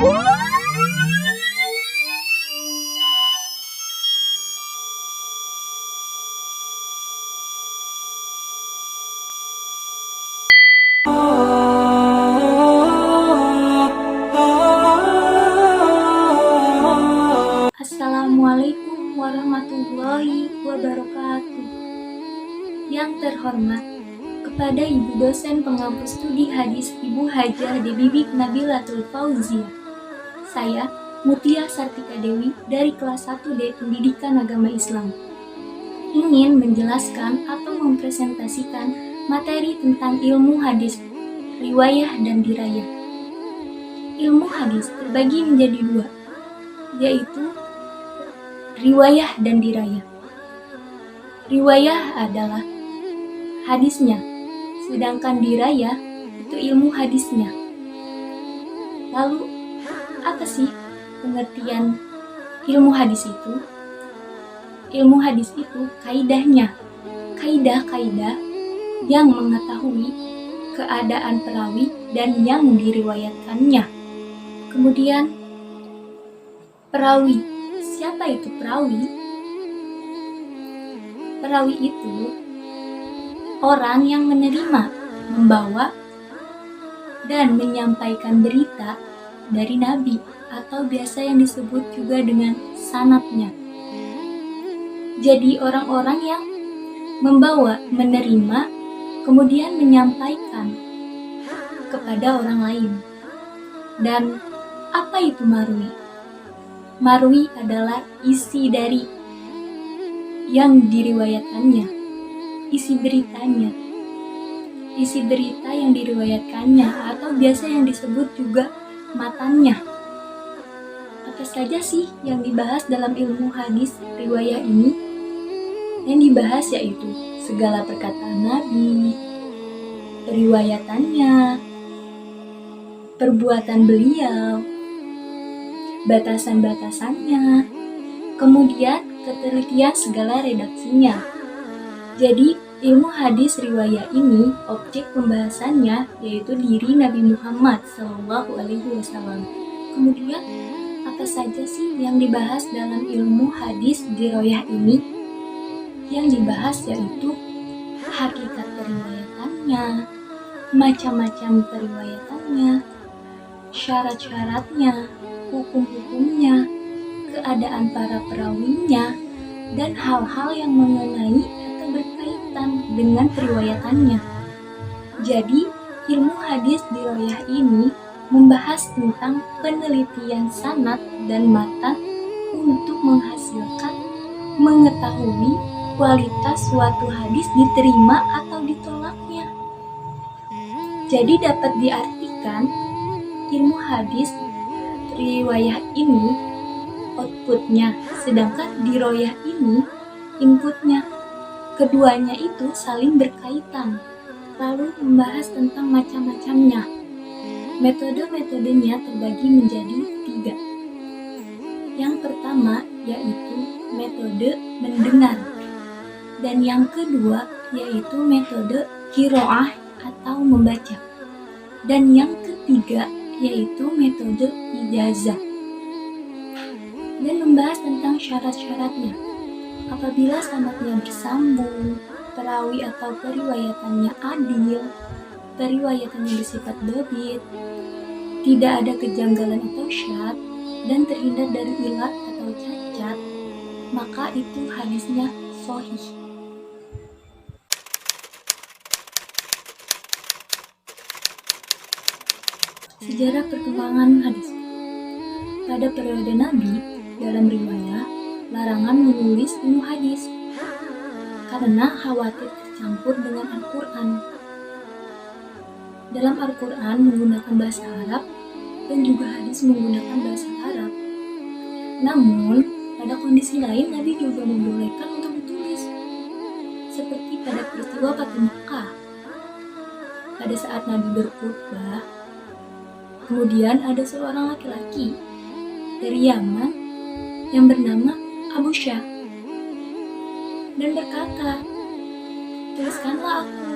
Assalamualaikum warahmatullahi wabarakatuh. Yang terhormat, kepada Ibu dosen pengampus studi hadis Ibu Hajah Debbie Nabilatul Fauzia. Saya Mutia Sartika Dewi dari kelas 1D Pendidikan Agama Islam. Ingin menjelaskan atau mempresentasikan materi tentang ilmu hadis, riwayah dan dirayah. Ilmu hadis terbagi menjadi dua, yaitu riwayah dan dirayah. Riwayah adalah hadisnya, sedangkan dirayah itu ilmu hadisnya. Lalu, apa sih pengertian ilmu hadis itu? Ilmu hadis itu kaidahnya, kaidah-kaidah yang mengetahui keadaan perawi dan yang diriwayatkannya. Kemudian, perawi. Siapa itu perawi? Perawi itu orang yang menerima, membawa, dan menyampaikan berita dari Nabi atau biasa yang disebut juga dengan sanadnya. Jadi orang-orang yang membawa, menerima, kemudian menyampaikan kepada orang lain. Dan apa itu marwi? Marwi adalah isi dari yang diriwayatkannya, isi beritanya, isi berita yang diriwayatkannya atau biasa yang disebut juga matannya. Apa saja sih yang dibahas dalam ilmu hadis riwayah ini? Yang dibahas yaitu segala perkataan Nabi, periwayatannya, perbuatan beliau, batasan-batasannya, kemudian ketelitian segala redaksinya. Jadi, ilmu hadis riwayah ini objek pembahasannya yaitu diri Nabi Muhammad SAW. Kemudian, apa saja sih yang dibahas dalam ilmu hadis riwayah ini? Yang dibahas yaitu hakikat periwayatannya, macam-macam periwayatannya, syarat-syaratnya, hukum-hukumnya, keadaan para perawinya, dan hal-hal yang mengenai atau berkaitan dengan periwayatannya. Jadi, ilmu hadis riwayah ini membahas tentang penelitian sanad dan matan untuk mengetahui kualitas suatu hadis diterima atau ditolaknya. Jadi dapat diartikan ilmu hadis riwayah ini outputnya, sedangkan diroyah ini inputnya. Keduanya itu saling berkaitan, lalu membahas tentang macam-macamnya. Metode-metodenya terbagi menjadi 3. Yang pertama yaitu metode mendengar, dan yang kedua yaitu metode qiraah atau membaca, dan yang ketiga yaitu metode ijazah. Dan membahas tentang syarat-syaratnya. Apabila sanadnya bersambung, perawi atau periwayatannya adil, periwayatannya bersifat dhabit, tidak ada kejanggalan atau syadz, dan terhindar dari ilat atau cacat, maka itu hadisnya shahih. Sejarah perkembangan hadis. Pada periode Nabi, dalam riwayah, larangan menulis ilmu hadis karena khawatir tercampur dengan Al-Quran. Dalam Al-Quran menggunakan bahasa Arab dan juga hadis menggunakan bahasa Arab. Namun, pada kondisi lain Nabi juga membolehkan untuk ditulis, seperti pada peristiwa Fathu Makkah. Pada saat Nabi berkhutbah, kemudian ada seorang laki-laki dari Yaman yang bernama Abu Syah dan berkata, "Tuliskanlah aku."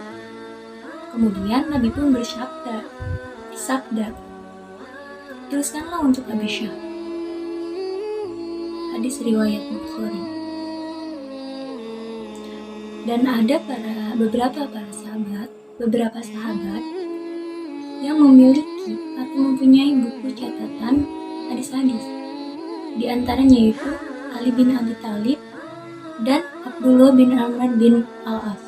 Kemudian Nabi pun bersabda, tuliskanlah untuk Aisyah. Hadis riwayat Bukhari. Dan ada beberapa sahabat yang memiliki atau mempunyai buku catatan hadis-hadis. Di antaranya itu Ali bin Abi Thalib dan Abdullah bin Amr bin Al-As.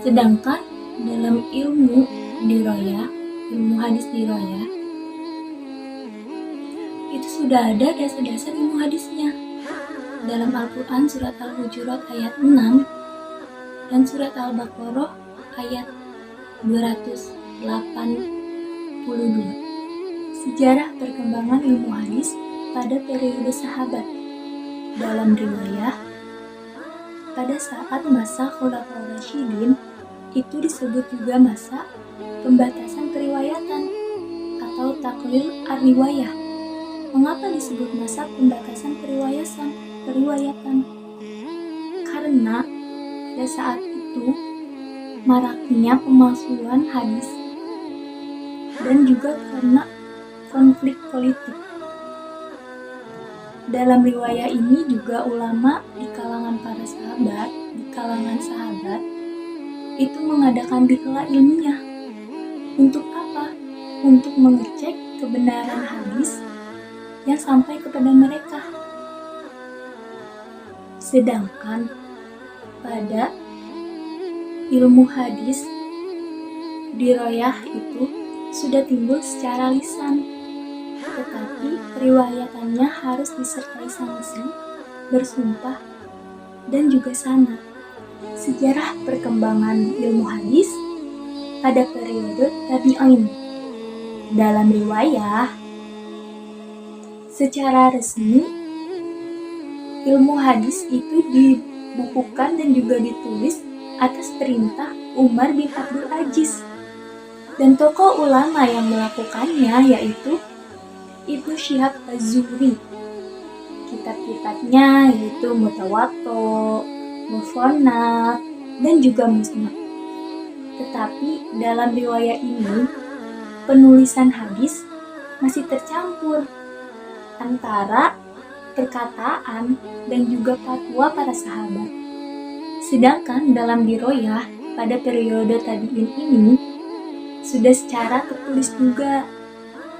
Sedangkan dalam ilmu hadis dirayah, itu sudah ada dasar-dasar ilmu hadisnya. Dalam Al-Quran surat Al-Hujurat ayat 6 dan surat Al-Baqarah ayat 282. Sejarah perkembangan ilmu hadis pada periode sahabat. Dalam riwayah, pada saat masa Khulafaur Rasyidin, itu disebut juga masa pembatasan periwayatan atau taklil ar-riwayah. Mengapa disebut masa pembatasan periwayatan? Karena pada saat itu maraknya pemalsuan hadis dan juga karena konflik politik. Dalam riwayah ini juga ulama di kalangan sahabat itu mengadakan dikla ilmiah. Untuk apa? Untuk mengecek kebenaran hadis yang sampai kepada mereka. Sedangkan pada ilmu hadis dirayah itu sudah timbul secara lisan, tetapi periwayatannya harus disertai sanksi, bersumpah, dan juga sanad. Sejarah perkembangan ilmu hadis pada periode tabi'in. Dalam riwayah, secara resmi ilmu hadis itu dibukukan dan juga ditulis atas perintah Umar bin Abdul Aziz. Dan tokoh ulama yang melakukannya yaitu Ibnu Syihab Az-Zuhri. Kitab-kitabnya yaitu Mutawatta, Musannaf, dan juga Musnad. Tetapi dalam riwayat ini, penulisan hadis masih tercampur antara perkataan dan juga fatwa para sahabat. Sedangkan dalam dirayah pada periode tabi'in ini sudah secara tertulis juga,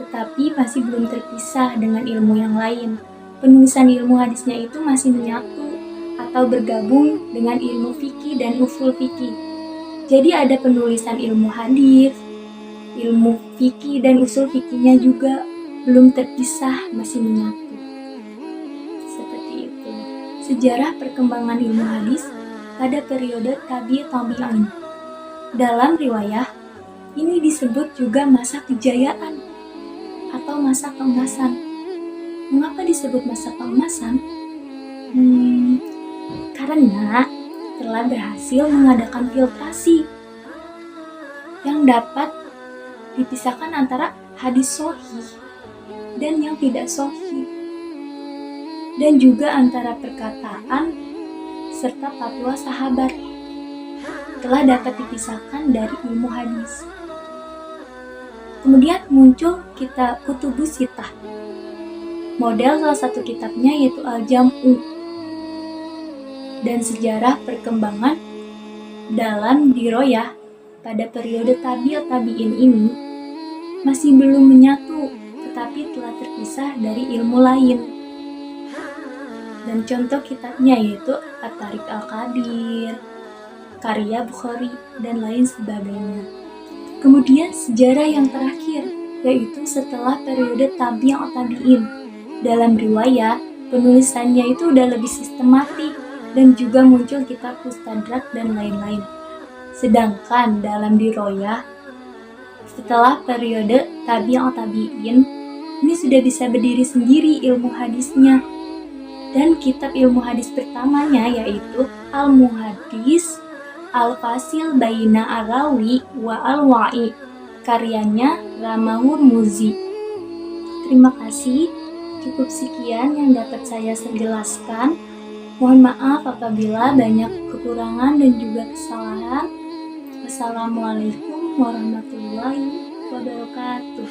tetapi masih belum terpisah dengan ilmu yang lain. Penulisan ilmu hadisnya itu masih menyatu atau bergabung dengan ilmu fikih dan usul fikih. Jadi ada penulisan ilmu hadis, ilmu fikih dan usul fikihnya juga belum terpisah, masih menyatu. Seperti itu. Sejarah perkembangan ilmu hadis pada periode tabi'in. Dalam riwayah, ini disebut juga masa kejayaan atau masa keemasan. Mengapa disebut masa keemasan? Karena telah berhasil mengadakan filtrasi yang dapat dipisahkan antara hadis sahih dan yang tidak sahih, dan juga antara perkataan serta fatwa sahabat telah dapat dipisahkan dari ilmu hadis. Kemudian muncul kitab Kutubus Sittah. Model salah satu kitabnya yaitu Al-Jam'u. Dan sejarah perkembangan dalam dirayah pada periode tabi'in ini masih belum menyatu, tetapi telah terpisah dari ilmu lain. Dan contoh kitabnya yaitu At-Tariq Al-Qadir, karya Bukhari, dan lain sebagainya. Kemudian sejarah yang terakhir, yaitu setelah periode tabi'in. Dalam riwayah, penulisannya itu udah lebih sistematik dan juga muncul kitab Mustadrak dan lain-lain. Sedangkan dalam dirayah, setelah periode tabi'in, ini sudah bisa berdiri sendiri ilmu hadisnya. Dan kitab ilmu hadis pertamanya yaitu Al-Muhaddis Al-Fasil Baina Ar-Rawi wa Al-Wa'i, karyanya Ramahur Muzi. Terima kasih, cukup sekian yang dapat saya jelaskan. Mohon maaf apabila banyak kekurangan dan juga kesalahan. Wassalamualaikum warahmatullahi wabarakatuh.